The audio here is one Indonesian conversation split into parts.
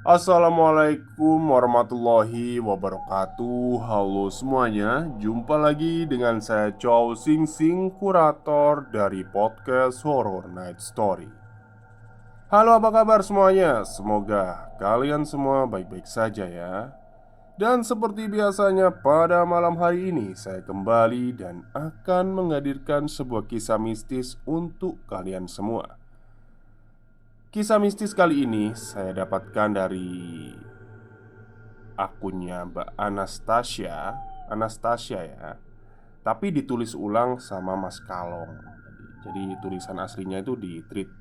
Assalamualaikum warahmatullahi wabarakatuh. Halo semuanya, jumpa lagi dengan saya Chow Sing Sing, kurator dari podcast Horror Night Story. Halo, apa kabar semuanya? Semoga kalian semua baik-baik saja ya. Dan seperti biasanya pada malam hari ini saya kembali dan akan menghadirkan sebuah kisah mistis untuk kalian semua. Kisah mistis kali ini saya dapatkan dari akunnya Mbak Anastasia. Anastasia ya. Tapi ditulis ulang sama Mas Kalong. Jadi tulisan aslinya itu di tweet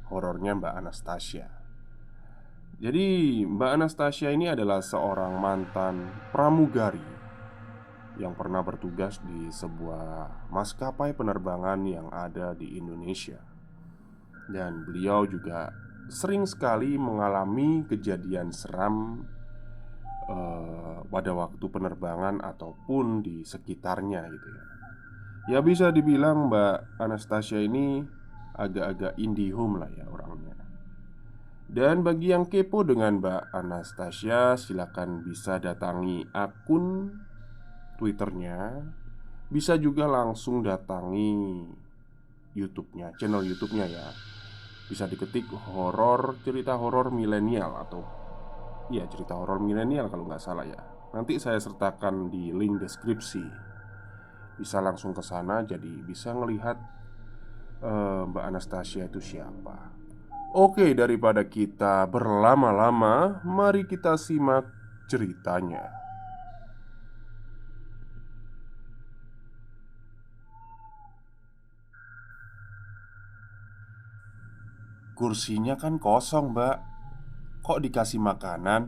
horornya Mbak Anastasia. Jadi Mbak Anastasia ini adalah seorang mantan pramugari yang pernah bertugas di sebuah maskapai penerbangan yang ada di Indonesia. Dan beliau juga sering sekali mengalami kejadian seram pada waktu penerbangan ataupun di sekitarnya gitu ya. Ya bisa dibilang Mbak Anastasia ini agak-agak indie-home lah ya orangnya. Dan bagi yang kepo dengan Mbak Anastasia, silakan bisa datangi akun Twitternya. Bisa juga langsung datangi YouTube-nya, channel YouTube-nya ya. Bisa diketik cerita horor milenial atau iya, cerita horor milenial kalau nggak salah ya. Nanti saya sertakan di link deskripsi. Bisa langsung ke sana, jadi bisa ngelihat Mbak Anastasia itu siapa. Oke, daripada kita berlama-lama, mari kita simak ceritanya. Kursinya kan kosong, Mbak. Kok dikasih makanan?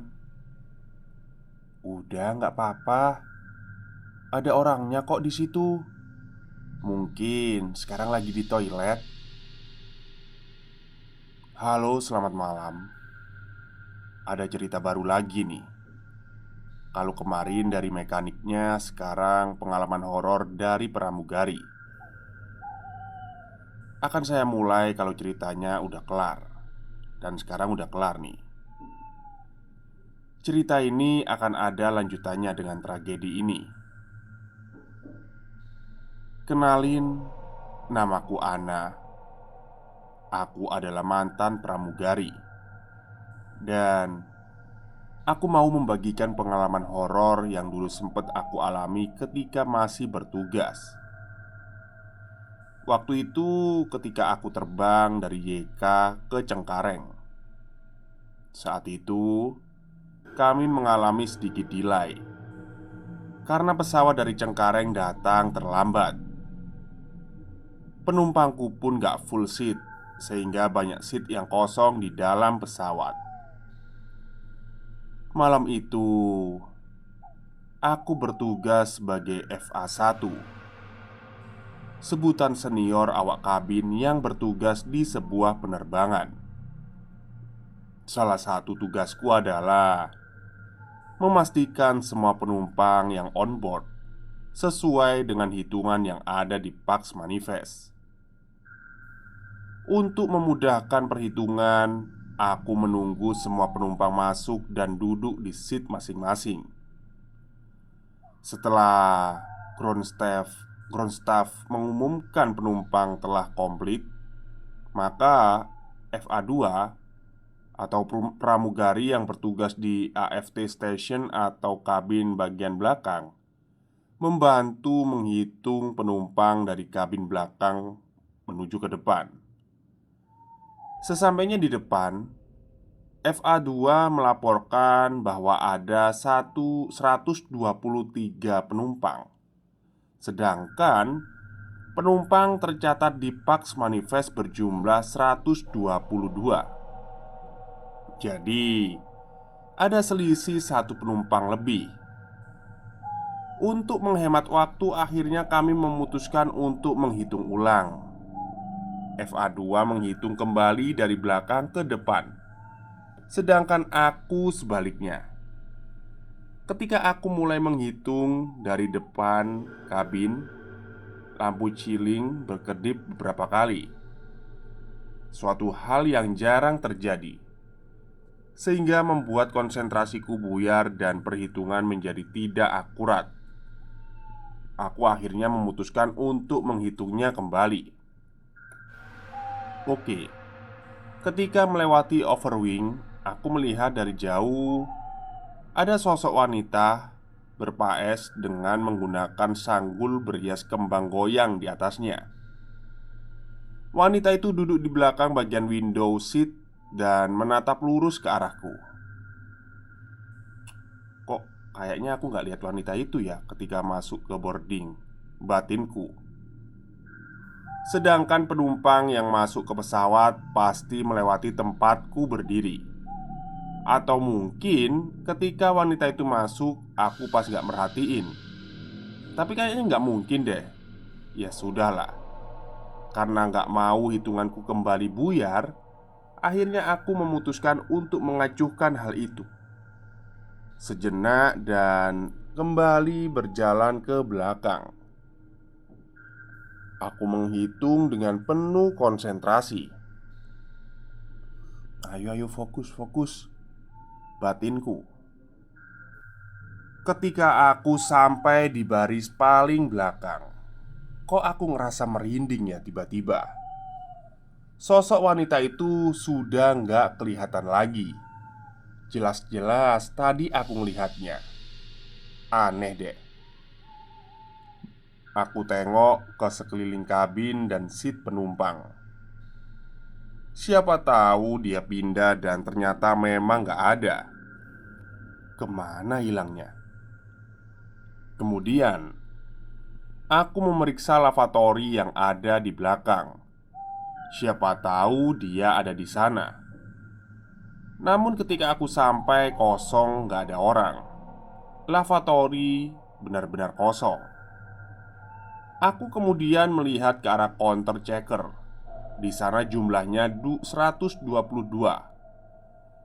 Udah, nggak apa-apa. Ada orangnya kok di situ. Mungkin sekarang lagi di toilet. Halo, selamat malam. Ada cerita baru lagi nih. Kalau kemarin dari mekaniknya, sekarang pengalaman horor dari pramugari. Akan saya mulai kalau ceritanya udah kelar. Dan sekarang udah kelar nih. Cerita ini akan ada lanjutannya dengan tragedi ini. Kenalin, namaku Ana. Aku adalah mantan pramugari. Dan aku mau membagikan pengalaman horor yang dulu sempat aku alami ketika masih bertugas. Waktu itu ketika aku terbang dari YK ke Cengkareng. Saat itu kami mengalami sedikit delay karena pesawat dari Cengkareng datang terlambat. Penumpangku pun gak full seat, sehingga banyak seat yang kosong di dalam pesawat. Malam itu aku bertugas sebagai FA1, sebutan senior awak kabin yang bertugas di sebuah penerbangan. Salah satu tugasku adalah memastikan semua penumpang yang on board sesuai dengan hitungan yang ada di Pax Manifest. Untuk memudahkan perhitungan, aku menunggu semua penumpang masuk dan duduk di seat masing-masing. Setelah ground staff mengumumkan penumpang telah komplit, maka FA2 atau pramugari yang bertugas di AFT station atau kabin bagian belakang membantu menghitung penumpang dari kabin belakang menuju ke depan. Sesampainya di depan, FA2 melaporkan bahwa ada 123 penumpang. Sedangkan penumpang tercatat di Pax Manifest berjumlah 122. Jadi, ada selisih satu penumpang lebih. Untuk menghemat waktu, akhirnya kami memutuskan untuk menghitung ulang. FA2 menghitung kembali dari belakang ke depan, sedangkan aku sebaliknya. Ketika aku mulai menghitung dari depan kabin, lampu ciling berkedip beberapa kali. Suatu hal yang jarang terjadi. sehingga membuat konsentrasiku buyar dan perhitungan menjadi tidak akurat. Aku akhirnya memutuskan untuk menghitungnya kembali. Oke, ketika melewati overwing, aku melihat dari jauh ada sosok wanita berpaes dengan menggunakan sanggul berhias kembang goyang di atasnya. Wanita itu duduk di belakang bagian window seat dan menatap lurus ke arahku. Kok kayaknya aku nggak lihat wanita itu ya ketika masuk ke boarding, batinku. Sedangkan penumpang yang masuk ke pesawat pasti melewati tempatku berdiri. Atau mungkin ketika wanita itu masuk, aku pas nggak merhatiin. Tapi kayaknya nggak mungkin deh. Ya sudahlah. Karena nggak mau hitunganku kembali buyar, akhirnya aku memutuskan untuk mengacuhkan hal itu sejenak dan kembali berjalan ke belakang. Aku menghitung dengan penuh konsentrasi. Ayo, ayo, fokus, fokus, batinku. Ketika aku sampai di baris paling belakang, kok aku ngerasa merinding ya tiba-tiba. Sosok wanita itu sudah nggak kelihatan lagi. Jelas-jelas tadi aku melihatnya. Aneh deh. Aku tengok ke sekeliling kabin dan seat penumpang. Siapa tahu dia pindah dan ternyata memang nggak ada. Kemana hilangnya? Kemudian aku memeriksa lavatory yang ada di belakang. Siapa tahu dia ada di sana. Namun ketika aku sampai kosong, nggak ada orang. Lavatory benar-benar kosong. Aku kemudian melihat ke arah counter checker. Di sana jumlahnya 122.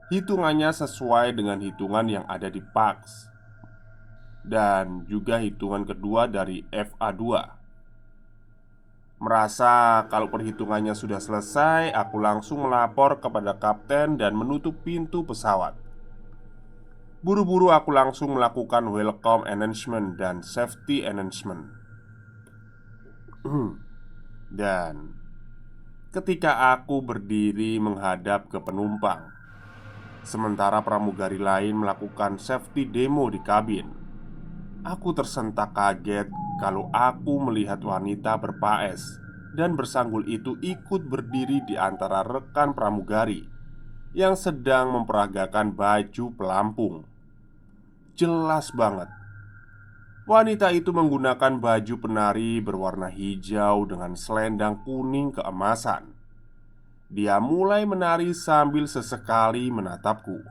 Hitungannya sesuai dengan hitungan yang ada di PAX dan juga hitungan kedua dari FA2. Merasa kalau perhitungannya sudah selesai, aku langsung melapor kepada kapten dan menutup pintu pesawat. Buru-buru aku langsung melakukan welcome announcement dan safety announcement. Dan ketika aku berdiri menghadap ke penumpang, sementara pramugari lain melakukan safety demo di kabin, aku tersentak kaget kalau aku melihat wanita berpaes dan bersanggul itu ikut berdiri di antara rekan pramugari yang sedang memperagakan baju pelampung. Jelas banget, wanita itu menggunakan baju penari berwarna hijau dengan selendang kuning keemasan. Dia mulai menari sambil sesekali menatapku.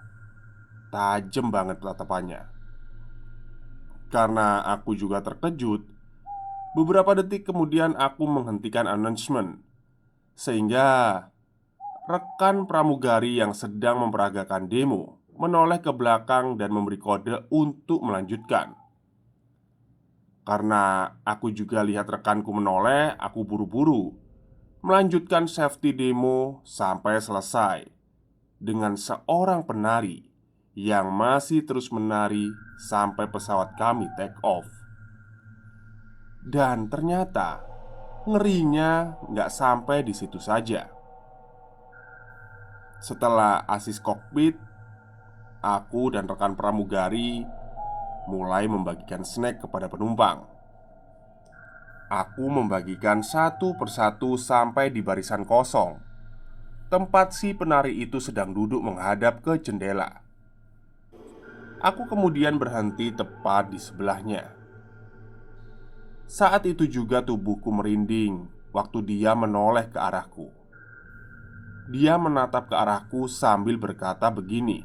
Tajam banget tatapannya. Karena aku juga terkejut, beberapa detik kemudian aku menghentikan announcement, sehingga rekan pramugari yang sedang memperagakan demo menoleh ke belakang dan memberi kode untuk melanjutkan. Karena aku juga lihat rekanku menoleh, aku buru-buru melanjutkan safety demo sampai selesai dengan seorang penari yang masih terus menari sampai pesawat kami take off. Dan ternyata ngerinya nggak sampai di situ saja. Setelah asis kokpit, aku dan rekan pramugari mulai membagikan snack kepada penumpang. Aku membagikan satu persatu sampai di barisan kosong, tempat si penari itu sedang duduk menghadap ke jendela. Aku kemudian berhenti tepat di sebelahnya. Saat itu juga tubuhku merinding waktu dia menoleh ke arahku. Dia menatap ke arahku sambil berkata begini,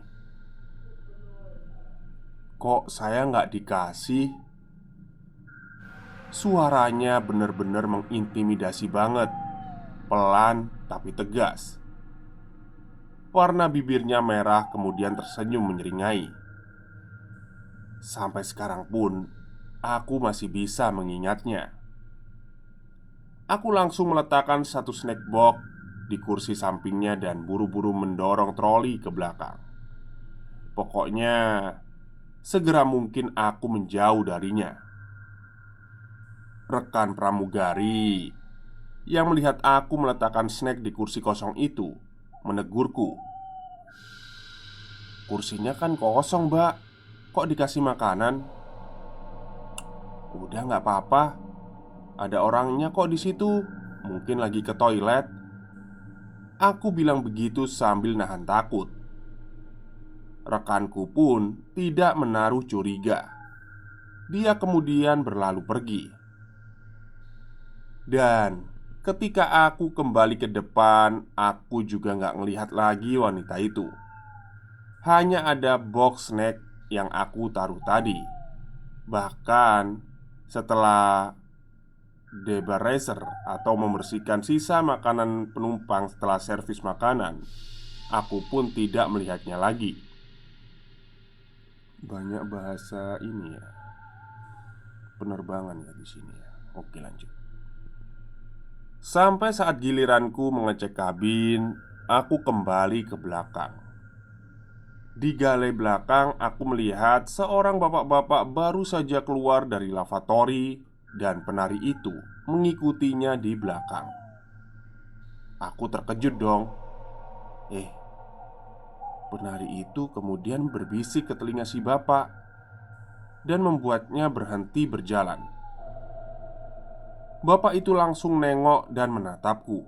"Kok saya nggak dikasih?" Suaranya benar-benar mengintimidasi banget. Pelan tapi tegas. Warna bibirnya merah kemudian tersenyum menyeringai. Sampai sekarang pun aku masih bisa mengingatnya. Aku langsung meletakkan satu snack box di kursi sampingnya dan buru-buru mendorong troli ke belakang. Pokoknya segera mungkin aku menjauh darinya. Rekan pramugari yang melihat aku meletakkan snack di kursi kosong itu menegurku. "Kursinya kan kosong, Mbak. Kok dikasih makanan?" "Udah nggak apa-apa. Ada orangnya kok di situ. Mungkin lagi ke toilet." Aku bilang begitu sambil nahan takut. Rekanku pun tidak menaruh curiga. Dia kemudian berlalu pergi. Dan ketika aku kembali ke depan, aku juga nggak ngelihat lagi wanita itu. Hanya ada box snack yang aku taruh tadi. Bahkan setelah debaraser atau membersihkan sisa makanan penumpang setelah servis makanan, aku pun tidak melihatnya lagi. Banyak bahasa ini ya, penerbangan ya di sini ya. Oke, lanjut. Sampai saat giliranku mengecek kabin, aku kembali ke belakang. Di galai belakang, aku melihat seorang bapak-bapak baru saja keluar dari lavatory dan penari itu mengikutinya di belakang. Aku terkejut dong. Penari itu kemudian berbisik ke telinga si bapak dan membuatnya berhenti berjalan. Bapak itu langsung nengok dan menatapku.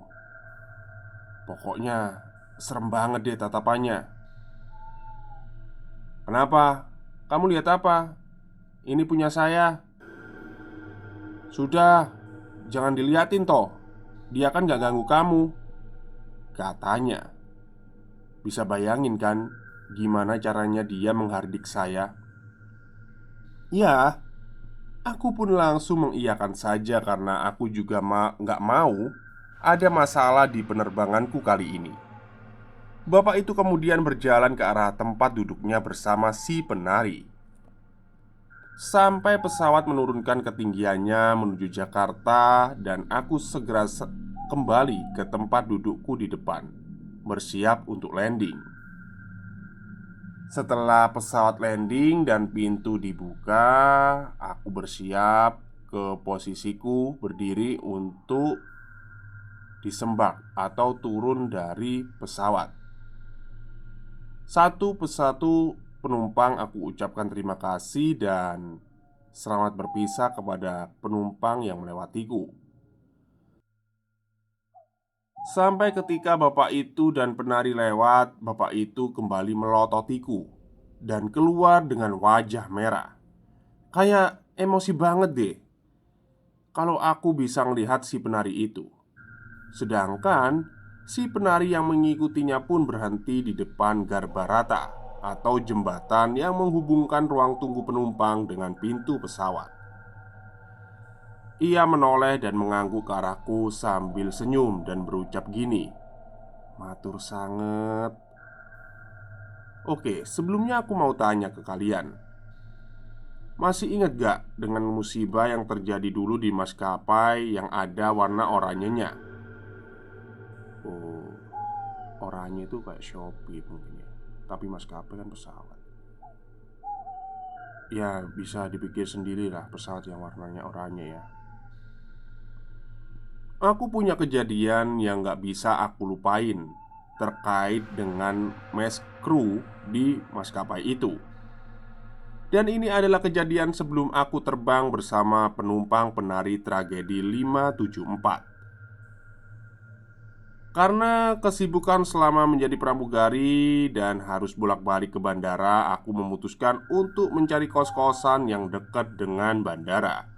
Pokoknya serem banget deh tatapannya. "Kenapa? Kamu lihat apa? Ini punya saya." "Sudah, jangan diliatin toh. Dia kan gak ganggu kamu," katanya. Bisa bayangin kan gimana caranya dia menghardik saya? Ya, aku pun langsung mengiyakan saja karena aku juga gak mau ada masalah di penerbanganku kali ini. Bapak itu kemudian berjalan ke arah tempat duduknya bersama si penari. Sampai pesawat menurunkan ketinggiannya menuju Jakarta dan aku segera kembali ke tempat dudukku di depan, bersiap untuk landing. Setelah pesawat landing dan pintu dibuka, aku bersiap ke posisiku berdiri untuk disembak atau turun dari pesawat. Satu persatu penumpang aku ucapkan terima kasih dan selamat berpisah kepada penumpang yang melewatiku. Sampai ketika bapak itu dan penari lewat, bapak itu kembali melototiku dan keluar dengan wajah merah. Kayak emosi banget deh kalau aku bisa melihat si penari itu. Sedangkan si penari yang mengikutinya pun berhenti di depan garbarata atau jembatan yang menghubungkan ruang tunggu penumpang dengan pintu pesawat. Ia menoleh dan mengangguk ke arahku sambil senyum dan berucap gini, "Matur sanget." Oke, sebelumnya aku mau tanya ke kalian. Masih ingat gak dengan musibah yang terjadi dulu di maskapai yang ada warna oranyenya? Oh, oranye itu kayak Shopee mungkin ya. Tapi maskapai kan pesawat. Ya, bisa dipikir sendirilah pesawat yang warnanya oranye ya. Aku punya kejadian yang gak bisa aku lupain terkait dengan mes kru di maskapai itu. Dan ini adalah kejadian sebelum aku terbang bersama penumpang penari tragedi 574. Karena kesibukan selama menjadi pramugari dan harus bolak-balik ke bandara, aku memutuskan untuk mencari kos-kosan yang dekat dengan bandara.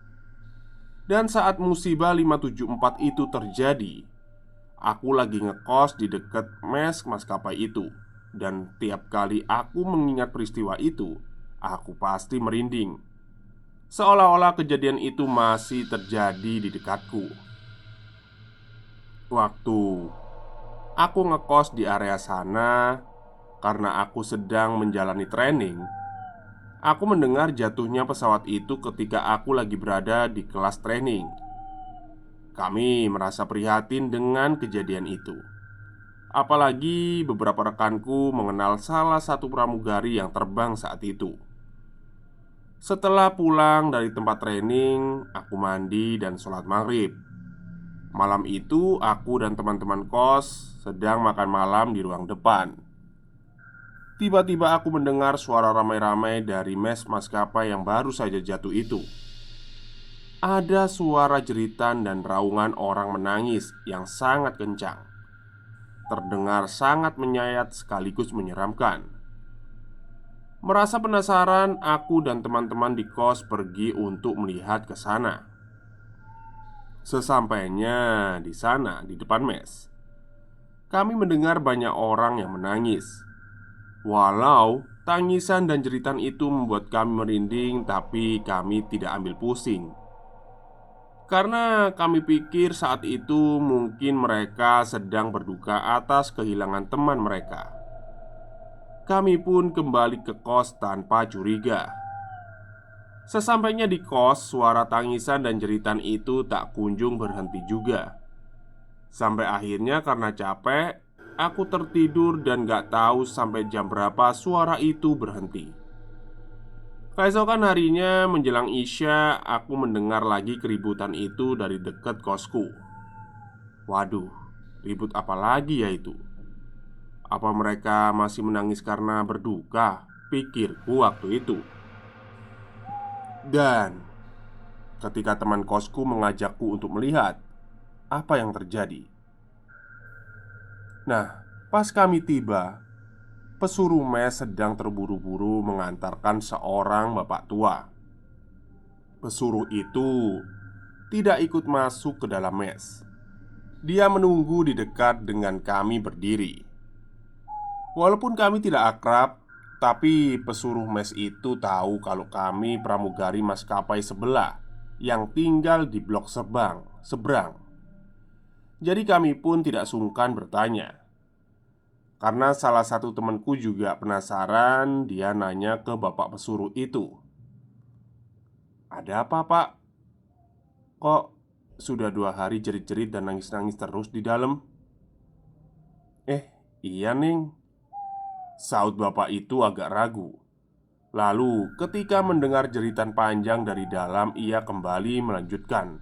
Dan saat musibah 574 itu terjadi, aku lagi ngekos di dekat mes maskapai itu. Dan tiap kali aku mengingat peristiwa itu, aku pasti merinding. Seolah-olah kejadian itu masih terjadi di dekatku. Waktu aku ngekos di area sana, karena aku sedang menjalani training, aku mendengar jatuhnya pesawat itu ketika aku lagi berada di kelas training. Kami merasa prihatin dengan kejadian itu. Apalagi beberapa rekanku mengenal salah satu pramugari yang terbang saat itu. Setelah pulang dari tempat training, aku mandi dan sholat maghrib. Malam itu, aku dan teman-teman kos sedang makan malam di ruang depan. Tiba-tiba aku mendengar suara ramai-ramai dari mes maskapai yang baru saja jatuh itu. Ada suara jeritan dan raungan orang menangis yang sangat kencang. Terdengar sangat menyayat sekaligus menyeramkan. Merasa penasaran, aku dan teman-teman di kos pergi untuk melihat ke sana. Sesampainya di sana, di depan mes, kami mendengar banyak orang yang menangis. Walau tangisan dan jeritan itu membuat kami merinding, tapi kami tidak ambil pusing. Karena kami pikir saat itu mungkin mereka sedang berduka atas kehilangan teman mereka. Kami pun kembali ke kos tanpa curiga. Sesampainya di kos, suara tangisan dan jeritan itu tak kunjung berhenti juga. Sampai akhirnya karena capek, aku tertidur dan gak tahu sampai jam berapa suara itu berhenti. Keesokan harinya menjelang Isya, aku mendengar lagi keributan itu dari dekat kosku. Waduh, ribut apa lagi ya itu? Apa mereka masih menangis karena berduka? Pikirku waktu itu. Dan ketika teman kosku mengajakku untuk melihat apa yang terjadi. Nah, pas kami tiba, pesuruh mes sedang terburu-buru mengantarkan seorang bapak tua. Pesuruh itu tidak ikut masuk ke dalam mes. Dia menunggu di dekat dengan kami berdiri. Walaupun kami tidak akrab, tapi pesuruh mes itu tahu kalau kami pramugari maskapai sebelah yang tinggal di blok seberang. Jadi kami pun tidak sungkan bertanya. Karena salah satu temanku juga penasaran, dia nanya ke bapak pesuruh itu, "Ada apa, Pak? Kok sudah 2 hari jerit-jerit dan nangis-nangis terus di dalam?" Iya, Ning," saut bapak itu agak ragu. Lalu ketika mendengar jeritan panjang dari dalam, ia kembali melanjutkan,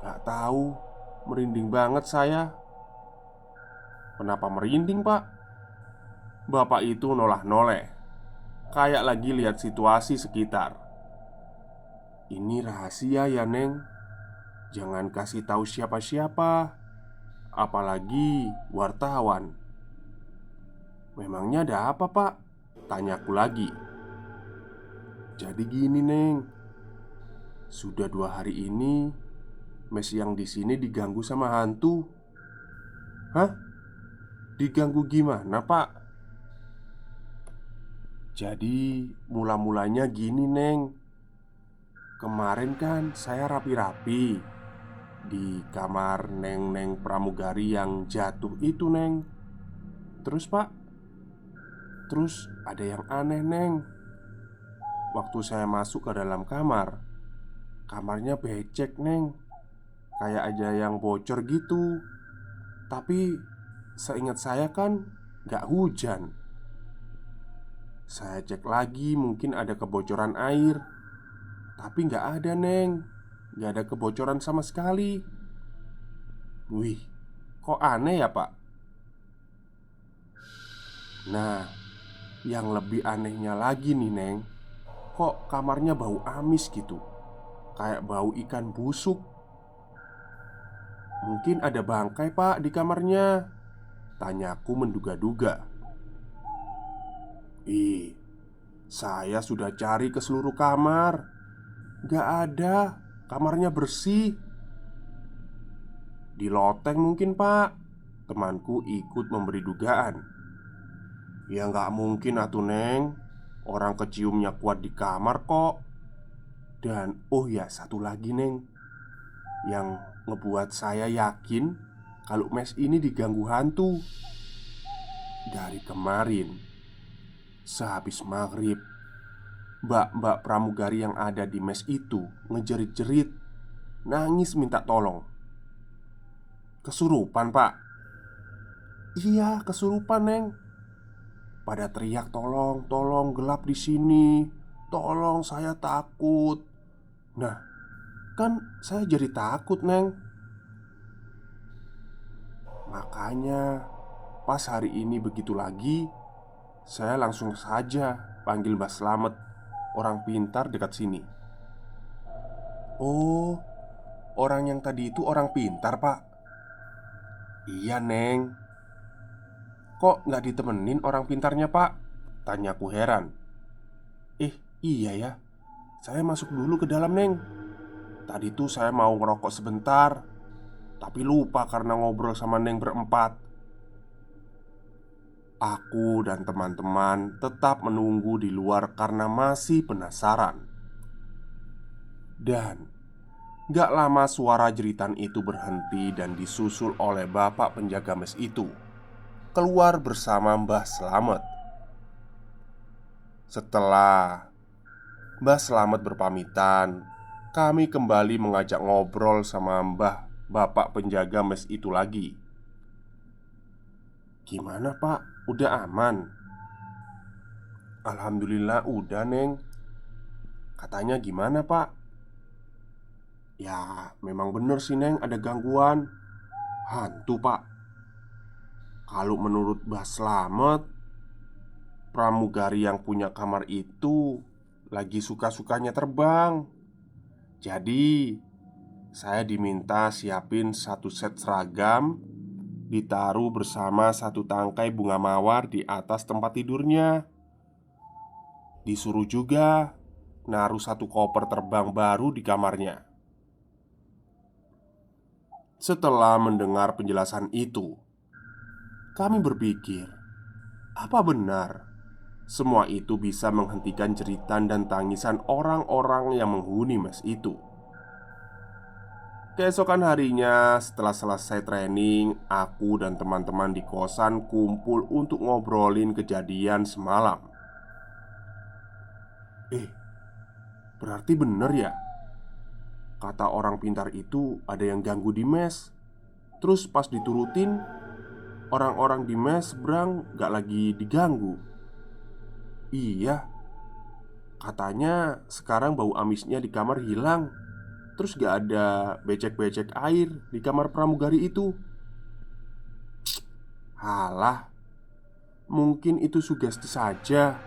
"Gak tahu, merinding banget saya." "Kenapa merinding, Pak?" Bapak itu nolah-noleh, kayak lagi lihat situasi sekitar. "Ini rahasia ya, Neng. Jangan kasih tahu siapa-siapa, apalagi wartawan." "Memangnya ada apa, Pak?" tanyaku lagi. "Jadi gini, Neng. Sudah 2 hari ini mes yang di sini diganggu sama hantu." "Hah? Diganggu gimana, Pak?" "Jadi mula-mulanya gini, Neng. Kemarin kan saya rapi-rapi di kamar Neng-neng pramugari yang jatuh itu, Neng. Terus, Pak, terus ada yang aneh, Neng. Waktu saya masuk ke dalam kamar, kamarnya becek, Neng. Kayak ada yang bocor gitu. Tapi seingat saya kan gak hujan. Saya cek lagi mungkin ada kebocoran air, tapi gak ada, Neng. Gak ada kebocoran sama sekali." "Wih, kok aneh ya, Pak?" "Nah, yang lebih anehnya lagi nih, Neng. Kok kamarnya bau amis gitu, kayak bau ikan busuk." "Mungkin ada bangkai, Pak, di kamarnya," tanyaku menduga-duga. Saya sudah cari ke seluruh kamar. Gak ada, kamarnya bersih." "Di loteng mungkin, Pak," temanku ikut memberi dugaan. "Ya gak mungkin atuh, Neng. Orang keciumnya kuat di kamar kok. Dan oh ya, satu lagi, Neng, yang ngebuat saya yakin kalau mes ini diganggu hantu. Dari kemarin, sehabis maghrib, mbak-mbak pramugari yang ada di mes itu ngejerit-jerit, nangis minta tolong. Kesurupan, Pak." Iya, kesurupan, Neng. Pada teriak, "Tolong, tolong, gelap di sini. Tolong, saya takut." Nah, kan saya jadi takut, Neng. Makanya pas hari ini begitu lagi, saya langsung saja panggil Mbah Slamet, orang pintar dekat sini. "Oh, orang yang tadi itu orang pintar, Pak?" "Iya, Neng." "Kok nggak ditemenin orang pintarnya, Pak?" tanyaku heran. Iya ya. Saya masuk dulu ke dalam, Neng. Tadi tuh saya mau ngerokok sebentar, tapi lupa karena ngobrol sama Neng berempat." Aku dan teman-teman tetap menunggu di luar karena masih penasaran. Dan gak lama suara jeritan itu berhenti dan disusul oleh bapak penjaga mes itu keluar bersama Mbah Slamet. Setelah Mbah Slamet berpamitan, kami kembali mengajak ngobrol sama Mbah bapak penjaga mes itu lagi. "Gimana, Pak? Udah aman?" "Alhamdulillah udah, Neng." "Katanya gimana, Pak?" "Ya, memang bener sih, Neng, ada gangguan hantu, Pak. Kalau menurut Mbah Slamet, pramugari yang punya kamar itu lagi suka-sukanya terbang. Jadi, saya diminta siapin satu set seragam, ditaruh bersama satu tangkai bunga mawar di atas tempat tidurnya. Disuruh juga naruh satu koper terbang baru di kamarnya." Setelah mendengar penjelasan itu, kami berpikir, apa benar semua itu bisa menghentikan jeritan dan tangisan orang-orang yang menghuni mes itu? Keesokan harinya, setelah selesai training, aku dan teman-teman di kosan kumpul untuk ngobrolin kejadian semalam. Berarti bener ya? Kata orang pintar itu ada yang ganggu di mes. Terus pas diturutin, orang-orang di mes seberang gak lagi diganggu. Iya, katanya sekarang bau amisnya di kamar hilang. Terus gak ada becek-becek air di kamar pramugari itu. Halah, mungkin itu sugesti saja.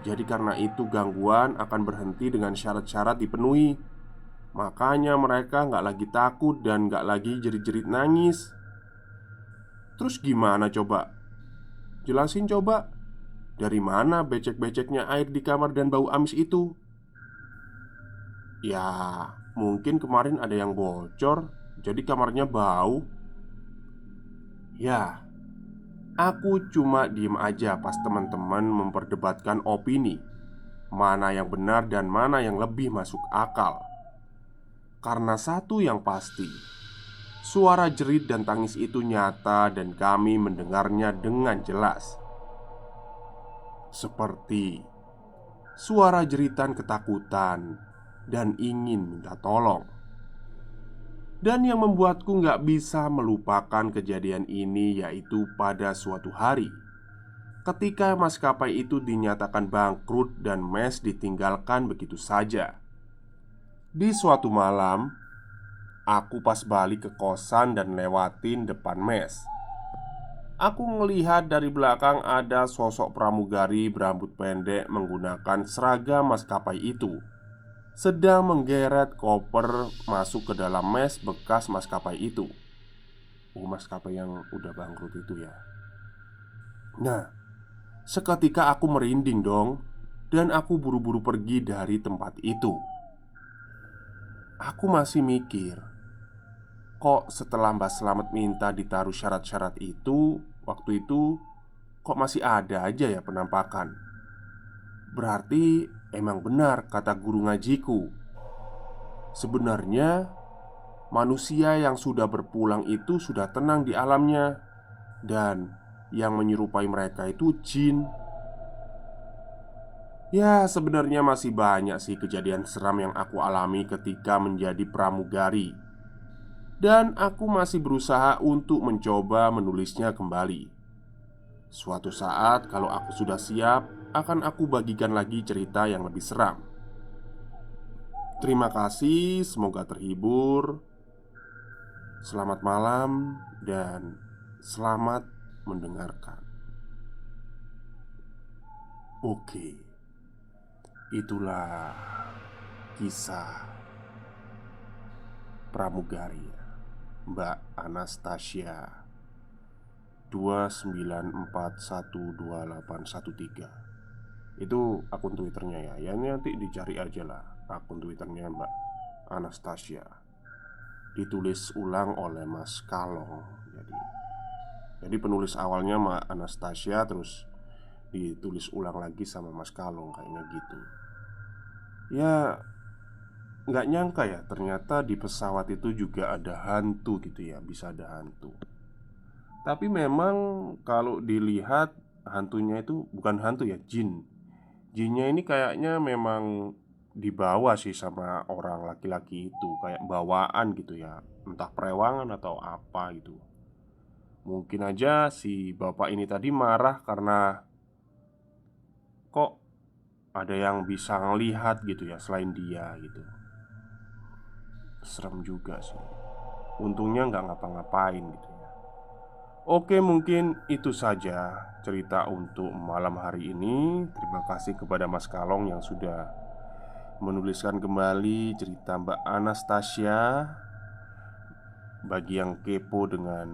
Jadi karena itu gangguan akan berhenti dengan syarat-syarat dipenuhi. Makanya mereka nggak lagi takut dan nggak lagi jerit-jerit nangis. Terus gimana coba? Jelasin coba. Dari mana becek-beceknya air di kamar dan bau amis itu? Ya, mungkin kemarin ada yang bocor, jadi kamarnya bau. Ya, aku cuma diem aja pas teman-teman memperdebatkan opini, mana yang benar dan mana yang lebih masuk akal. Karena satu yang pasti, suara jerit dan tangis itu nyata dan kami mendengarnya dengan jelas. Seperti suara jeritan ketakutan dan ingin minta tolong. Dan yang membuatku gak bisa melupakan kejadian ini yaitu pada suatu hari ketika maskapai itu dinyatakan bangkrut dan mes ditinggalkan begitu saja. Di suatu malam, aku pas balik ke kosan dan lewatin depan mes. Aku ngelihat dari belakang ada sosok pramugari berambut pendek menggunakan seragam maskapai itu sedang menggeret koper masuk ke dalam mes bekas maskapai itu. Oh, maskapai yang udah bangkrut itu ya. Nah, seketika aku merinding dong. Dan aku buru-buru pergi dari tempat itu. Aku masih mikir, kok setelah Mbak Slamet minta ditaruh syarat-syarat itu, waktu itu kok masih ada aja ya penampakan. Berarti emang benar kata guru ngajiku. Sebenarnya manusia yang sudah berpulang itu sudah tenang di alamnya. Dan yang menyerupai mereka itu jin. Ya, sebenarnya masih banyak sih kejadian seram yang aku alami ketika menjadi pramugari. dan aku masih berusaha untuk mencoba menulisnya kembali. Suatu saat, kalau aku sudah siap, akan aku bagikan lagi cerita yang lebih seram. Terima kasih, semoga terhibur. Selamat malam dan selamat mendengarkan. Oke, itulah kisah pramugari Mbak Anastasia 294128113. Itu akun Twitternya ya. Ya nanti dicari aja lah akun Twitternya Mbak Anastasia. Ditulis ulang oleh Mas Kalong. Jadi penulis awalnya Mbak Anastasia, terus ditulis ulang lagi sama Mas Kalong, kayaknya gitu. Ya, nggak nyangka ya, ternyata di pesawat itu juga ada hantu gitu ya. Bisa ada hantu. Tapi memang kalau dilihat, hantunya itu bukan hantu ya, jin. Jinnya ini kayaknya memang dibawa sih sama orang laki-laki itu, kayak bawaan gitu ya. Entah perewangan atau apa gitu. Mungkin aja si bapak ini tadi marah karena kok ada yang bisa ngelihat gitu ya selain dia gitu. Serem juga sih. Untungnya nggak ngapa-ngapain gitu ya. Oke, mungkin itu saja cerita untuk malam hari ini. Terima kasih kepada Mas Kalong yang sudah menuliskan kembali cerita Mbak Anastasia. Bagi yang kepo dengan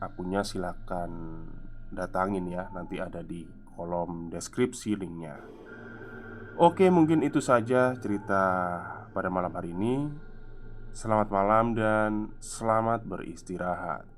akunnya silakan datangin ya. Nanti ada di kolom deskripsi linknya. Oke, mungkin itu saja cerita pada malam hari ini. Selamat malam dan selamat beristirahat.